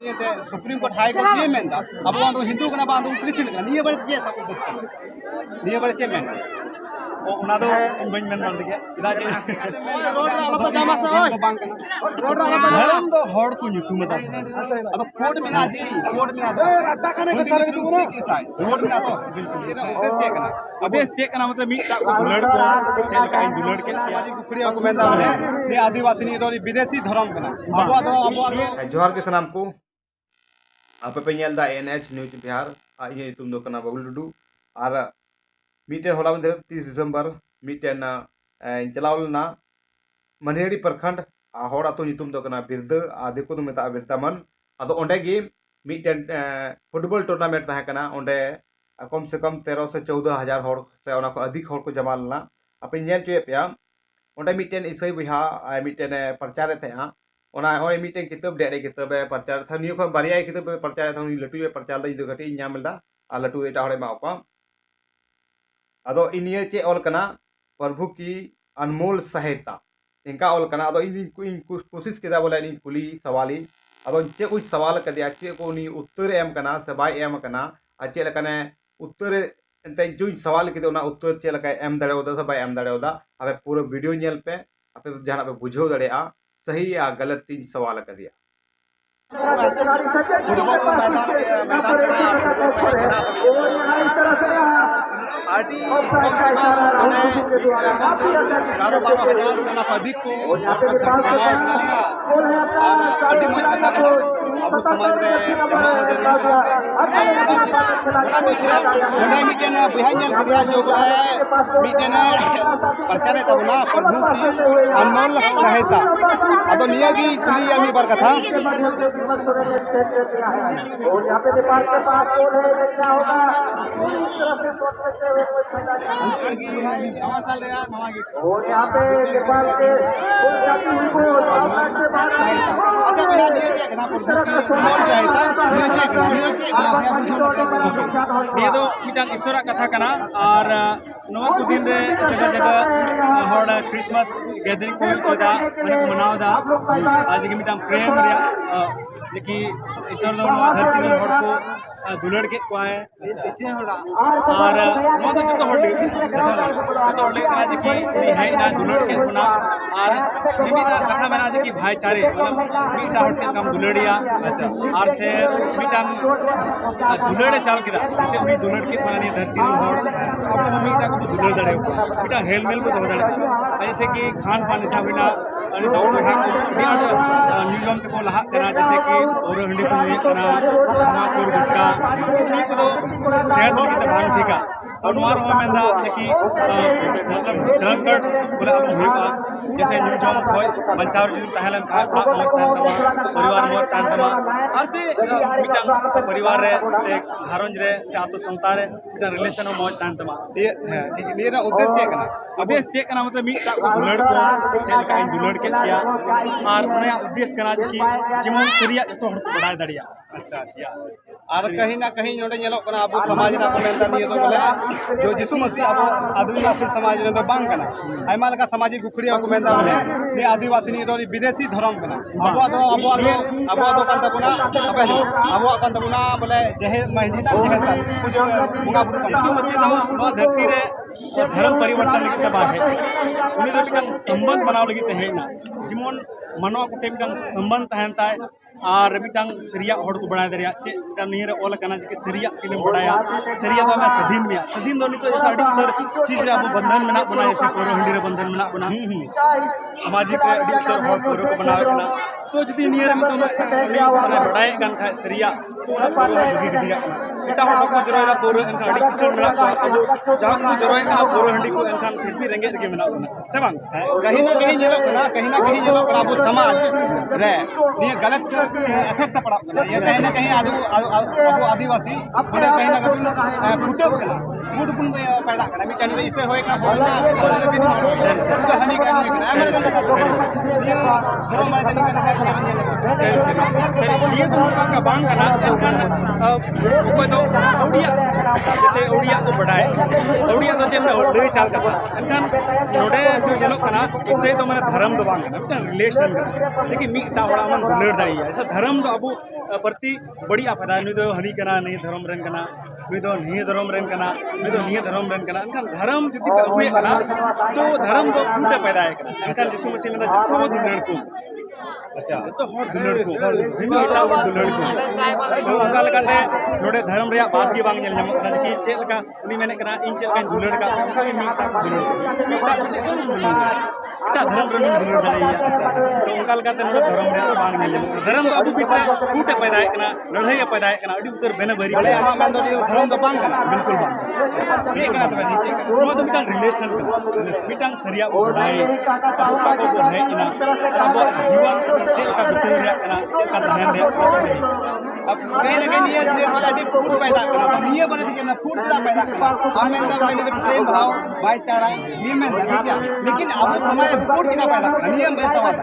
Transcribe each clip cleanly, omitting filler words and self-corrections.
supreme court high court ये main अब हिंदू कना बांध क्रिश्चियन कना निये बड़े ये सब निये बड़े चे मेन ओना दो बन मेन बांध के इदा जे रोड रा जामा से ओय बांग कना रोड रा धर्म दो हड़ को ᱧᱩᱛᱩᱢ दा अब कोर्ट में ना दी कोर्ट में आता रट्टा खाने के सारे तू ना रोड में आता बिल्कुल ये उद्देश्य चेक कना मतलब मीटा को दुलड़ को चेल का दुलड़ के समाज गुखड़िया को मेंदा बने ने आदिवासी नि दो विदेशी धर्म कना अब जोहार के सलाम को आप पे दा NH न्यूज बिहार ये तुम दो कना बबुल टुडू और मीटे होला 30 दिसंबर मीटेन चलावलना मनहेड़ी प्रखंड हड़ा तो तुम दो कना बिरद आदि को मेता बिरदामन अदो ओंडे गी मीटेन फुटबॉल टूर्नामेंट तहे कना ओंडे कम से कम 13 से 14 हजार हड़ से ओना को अधिक हड़ को जमा लना आप नेल चुए पे ओंडे मीटेन इसई बिहा मीटेन प्रचार थे ओना होय मीटेन किताब डेरे किताब प्रचार था नियो को बारिया किताब प्रचार था लटू प्रचार दा इदो गटी नामलदा आ लटू एटा हड़े मापा अदो इनिये चे ऑल कना प्रभु की अनमोल सहायता इनका ऑल कना अदो इन कोशिश केदा बोले इन कुली सवाली अदो चे कुछ सवाल कदिया चे को नी उत्तर एम कना से बाय एम कना आ चे लकने उत्तर एंते जो सवाल केदे ओना उत्तर चे लका एम दाड़ेओदा से बाय एम दाड़ेओदा अबे पूरा वीडियो नेल पे आपे जहां पे बुझो दाड़ेआ सही या गलत तीन सवाल कर दिया पार्टी कारोबार 1000 से अधिक को अब समाज रे मीटेन बिहाइल करिया जो है मीटेन प्रचार तबना प्रभु की अनमोल सहायता अदो निया की कुली यामी बार कथा और यहां पे नेपाल के पास कौन है क्या होगा और यहाँ पे नेपाल के ईश्वर कथा कना और नवा को दिन रे जगह जगह हर क्रिसमस गैदरिंग को चोदा माने को मनावदा आज के मिटाम प्रेम रे जेकी ईश्वर दो नवा धरती रे हर को दुलड़ के को है और नवा तो जतो हर कना जेकी है ना दुलड़ के होना और निमिता कथा मेना जेकी भाईचारे मतलब मीटा हर चेल काम दुलड़िया और से मिटाम दुलड़े चाल किदा जैसे उनी दुलड़ के कोना धरती रे हर अब मीटा को दुलड़ दड़े मीटा हेलमेल को दो दड़े जैसे कि खान पान हिसाब बिना अनि दो नीलम से को लहा कना जैसे कि और हंडी को नहीं कना तमाकुर गुटका उनी को दो सेहत की भान ठीका तो नवार हो मेंदा जेकी मतलब ड्रग बोले अब हुआ जैसे न्यू जॉब कोई बचाव जुन तहलन का अवस्था परिवार अवस्था तमा और से मिटांग परिवार रे से घरंज रे से आतो संता रे रिलेशन मौज तान तमा ये ठीक है मेरा उद्देश्य चेक कना मतलब मीटा को दुलड़ को चेल का इन दुलड़ के दिया और उन्हें उद्देश्य कना कि जीवन सरिया तो हड़ बढ़ा दड़िया अच्छा अच्छा और कहीं ना कहीं नोडे नेलो कना अब समाज ना को मेंदा नियो तो बोले जो यीशु मसीह अब आदिवासी समाज रे तो बांग कना आयमा लका सामाजिक गुखड़िया को मेंदा बोले ने आदिवासी नि दो विदेशी धर्म कना अब कान तबुना अब कान तबुना बोले जहे महिजिता जहे कुछ बुंगा बुरु यीशु मसीह दो धरती रे धर्म परिवर्तन लगी बा है उनी दो मिटन संबंध बनाव लगी है ना जिमोन मनवा को मिटन संबंध तहनता है और मिटन सरिया हड़ को बढ़ा दरिया चे मिटन नियर ओल कना जे सरिया फिल्म बढ़ाया सरिया तो मैं सदीन दो नितो जैसा अडितर चीज रे अब बंधन में बना जैसे कोरो हंडी रे बंधन में बना सामाजिक अडितर हड़ को बनावे कना तो जदी नियर में तो माने बढ़ाए गन खा सरिया तो ना कोरो हंडी गडिया एटा हड़ को जरोया कोरो एनका अडी किसन मेला को जहां को जरोया कोरो हंडी को एनकान फिर रेंगे के मेना से बांग कहीं ना कहीं जेलो कना अब समाज रे ये गलत इफेक्ट पड़ा ये कहीं ना कहीं आदिवासी कहीं ना कहीं फुटे फूड बुन पैदा करना मिटाने तो इसे होए का होना और भी नहीं तो हनी का नहीं करना मैं कहता हूं ये धर्म वाले नहीं करना ये तो का बांग करना एनखान कोई तो ओडिया जैसे ओडिया को बढ़ाए ओडिया तो से लई चाल का एनखान नोडे जो जेलो करना इससे तो मैंने धर्म तो बांग करना रिलेशन लेकिन मीटा होड़ा मन दुलड़ दाई ऐसा धर्म तो अब प्रति बड़ी आपदा नुई तो हनी करना नहीं धर्म रन करना नुई तो नहीं धर्म रन करना नुई तो नहीं धर्म रन करना एनखान धर्म जुदी पे हुए करना तो धर्म तो फूटे पैदा है करना एनखान यीशु मसीह में जतो दुलड़ को अच्छा तो हर दुलड़ को बिना एटा दुलड़ को तो अंका लगाते नोडे धर्म रे बात की बांग नेल ᱧᱟᱢᱚᱜ ᱠᱟᱱᱟ कि चेक लगा उनी मेने करा इन चेक कान दुलड़ का उनका भी मीटा दुलड़ मीटा चेक दुलड़ एटा धर्म रे दुलड़ दाइया तो अंका लगाते नोडे धर्म रे बांग नेल ᱧᱟᱢᱚᱜ धर्म तो अबु बितरे फूटे पैदा है करना लड़ाई पैदा है करना अडी उतर बेने बरी बोले आमा मन तो धर्म तो बांग करना बिल्कुल बांग ठीक है तो नीचे नो तो मिटांग रिलेशन मिटांग सरिया उड़ाई apa ko bo hai ina abo जीवन चेक का बितरे रे करना चेक का ध्यान रे अब कहीं ना कहीं ये वाला डी फूड पैदा करना तो ये बने कि ना फूड ज्यादा पैदा करना हम में अंदर मैंने प्रेम भाव भाईचारा ये में ठीक है लेकिन अब समय फूड क्या पैदा करना नियम ऐसा वाला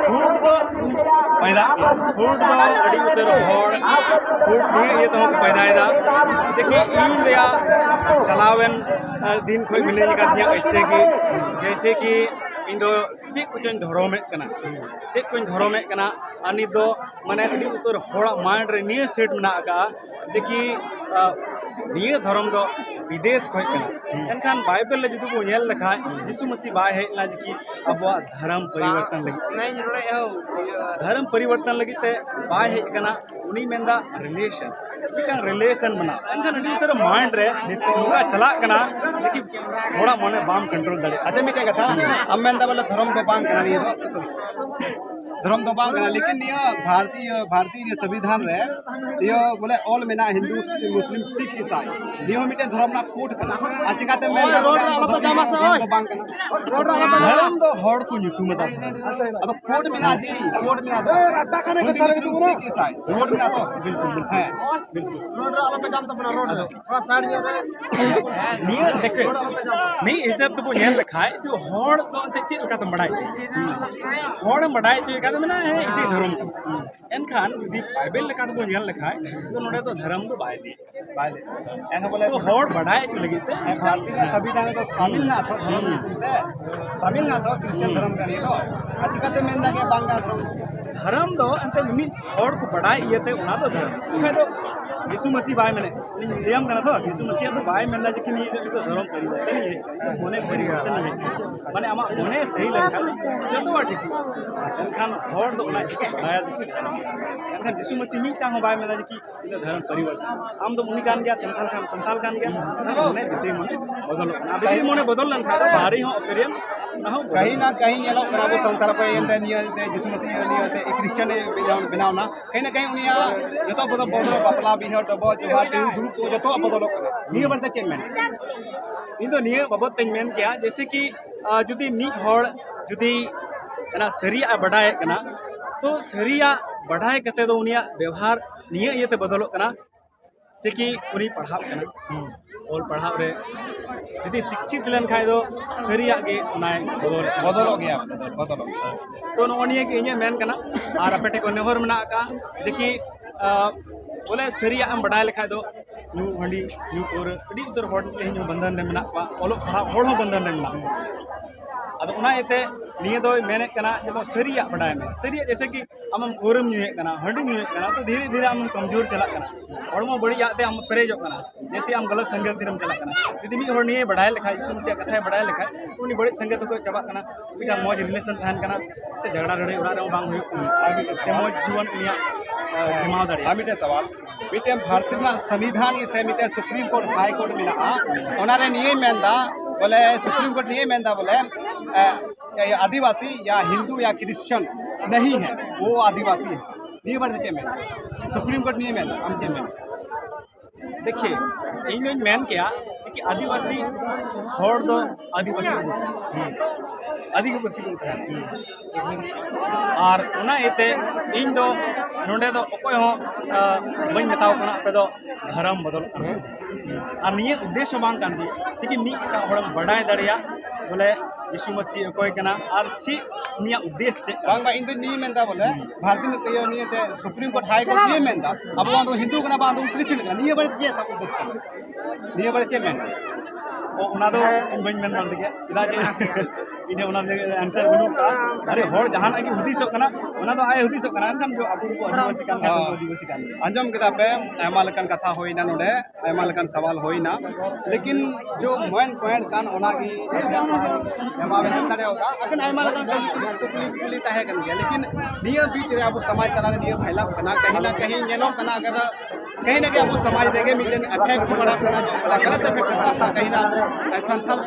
फूड तो पैदा फूड तो अड़ी उतर होड़ फूड भी ये तो पैदा है जे कि इन दिया चलावन दिन कोई मिले का दिया ऐसे कि जैसे कि इन दो चेक कुछ धर्म में कना चेक कुछ धर्म में कना अनि दो माने अड़ी उतर होड़ा माइंड रे निये सेट मना का जे कि निये धर्म दो विदेश खोय कना एनखान बाइबल ले जुदु को नेल लखा यीशु मसीह बाय है ला जे कि अब धर्म परिवर्तन लगी नहीं रोड़े हो धर्म परिवर्तन लगी ते बाय है कना उनी मेंदा रिलेशन मिटांग रिलेशन बना एनखान अड़ी उतर माइंड रे नितोगा चला कना जे कि थोड़ा मने बाम कंट्रोल दड़े अच्छा मिटे कथा हम में बोले धर्म तो बांग करना ये तो धर्म तो बांग करना लेकिन ये भारतीय संविधान रे ये बोले ऑल में ना हिंदू मुस्लिम सिख ईसाई ये मिटे धर्म ना कोड करना आज काते में धर्म तो बांग करना धर्म तो हड़ को nyutum दा अब कोड में ना जी कोड में ना तो रट्टा खाने के सारे तू सिख ईसाई कोड में ना तो बिल्कुल है बिल्कुल रोड वाला पे जाम तो अपना रोड थोड़ा साइड ये निये देखे मी हिसाब तो नेल लखाय जो हड़ तो ते चेक लका तो बड़ाई हड़ बड़ाई चे का तो मना है इसी धर्म एनखान यदि बाइबल लका तो नेल लखाय तो नोडे तो धर्म तो बायदी एना बोले तो हड़ बड़ाई चे लगी ते भारतीय संविधान तो शामिल ना था धर्म शामिल ना था क्रिश्चियन धर्म का ये तो आज काते में ना के बांगा धर्म दो अंते मी हड़ को बड़ाई ये ते उना तो धर्म तो यीशु मसीह बाय मैंने नियम करना था यीशु मसीह तो बाय मैंने जे कि ये तो धर्म परिवर्तन है मोने परिवर्तन है माने आमा मोने सही लगा जतो बा ठीक एनखान हड़ दो ना बड़ाया जे एनखान यीशु मसीह मी ता बाय मैंने जे कि ये धर्म परिवर्तन आम तो मुनि कान गया संथाल कान गया मोने बिते मोने बदल ना बिते मोने बदल लन खा बाहरी हो अपेरियम ना हो कहीं ना कहीं ये लोग अब संथाल को ये नियत यीशु मसीह नियत क्रिश्चियन बनाव ना कहीं उनिया जतो बदल बदल बापला भी है डबो जोहा दुरुप को जतो बदल निये बरते चेक में इन तो निये बाबत तेन मेन किया जैसे कि जुदी मी हड़ जुदी ना सरिया बढ़ाए कना तो सरिया बढ़ाए कते तो उनिया व्यवहार निये ये ते बदलो कना जे कि उनी पढ़ाव कना और पढ़ाव रे जुदी शिक्षित लेन खाय दो सरिया के नाय बदलो गया बदलो तो नोनिया के इने मेन कना और अपेटे को नेहर मना का जे कि बोले सरिया हम बढ़ाए लिखा दो न्यू हंडी न्यू और अड़ी उतर हड़ तेहन बंधन रे मना पा ओलो हड़ हो बंधन रे मना अब उना एते निये दो मेने कना जब सरिया बढ़ाए में सरिया जैसे कि हम कोरम न्यूए कना हंडी न्यूए कना तो धीरे धीरे हम कमजोर चला कना हड़मो बड़ी आते हम परेजो कना जैसे हम गलत संगत दिरम चला कना यदि मी हड़ निये बढ़ाए लिखा यीशु मसीह कथा बढ़ाए लिखा उनी बड़ी संगत को चबा कना मिटा मौज रिलेशन थान कना से झगड़ा लड़ाई उड़ा रे बांग हुई आगे से मौज जीवन निया जमाव दाड़ी मिटे सवाल मिटे भारतीय संविधान से मिटे सुप्रीम कोर्ट हाई कोर्ट में ओनारे निये मेंदा बोले सुप्रीम कोर्ट निये मेंदा बोले आदिवासी या हिंदू या क्रिश्चियन नहीं है वो आदिवासी है नहीं बढ़ते में सुप्रीम कोर्ट निये मेंदा हम के में देखिए इन मेन किया कि आदिवासी हर दो आदिवासी आदिवासी और उना इते इन दो नोडे दो अकोय हो बई मेताव कना पे दो धर्म बदल और निये उद्देश्य बांग कान दी कि मी का हड़म बड़ाई दड़िया बोले यीशु मसीह अकोय कना और ची निया उद्देश्य चे बांग बा इंदो नी मेंदा बोले भारतीय में कयो नी ते सुप्रीम कोर्ट हाई कोर्ट नी मेंदा अब वांदो हिंदू कना बांदो क्रिश्चियन कना नी बड़े ये सब उद्देश्य नी बड़े चे मेंदा उना दो बई मेन बांग दिगे इदा जे इने उना आंसर बनु का अरे हर जहां की हुदिसो कना उना दो आए हुदिसो कना हम जो अबु को आदिवासी कान का आदिवासी कान अंजम किताब पे आयमा लकन कथा होइना नोडे आयमा लकन सवाल होइना लेकिन जो मेन पॉइंट कान ओना की आयमा में तड़े होगा अगन आयमा लकन तो पुलिस पुलिस ताहे कन गया लेकिन निय बीच रे अब समाज तला निय फैला कना कहीं ना कहीं नेलो कना अगर कहीं ना कहीं अब समाज देगे मिलन इफेक्ट पड़ा कना जो गलत इफेक्ट पड़ा कहीं ना संथाल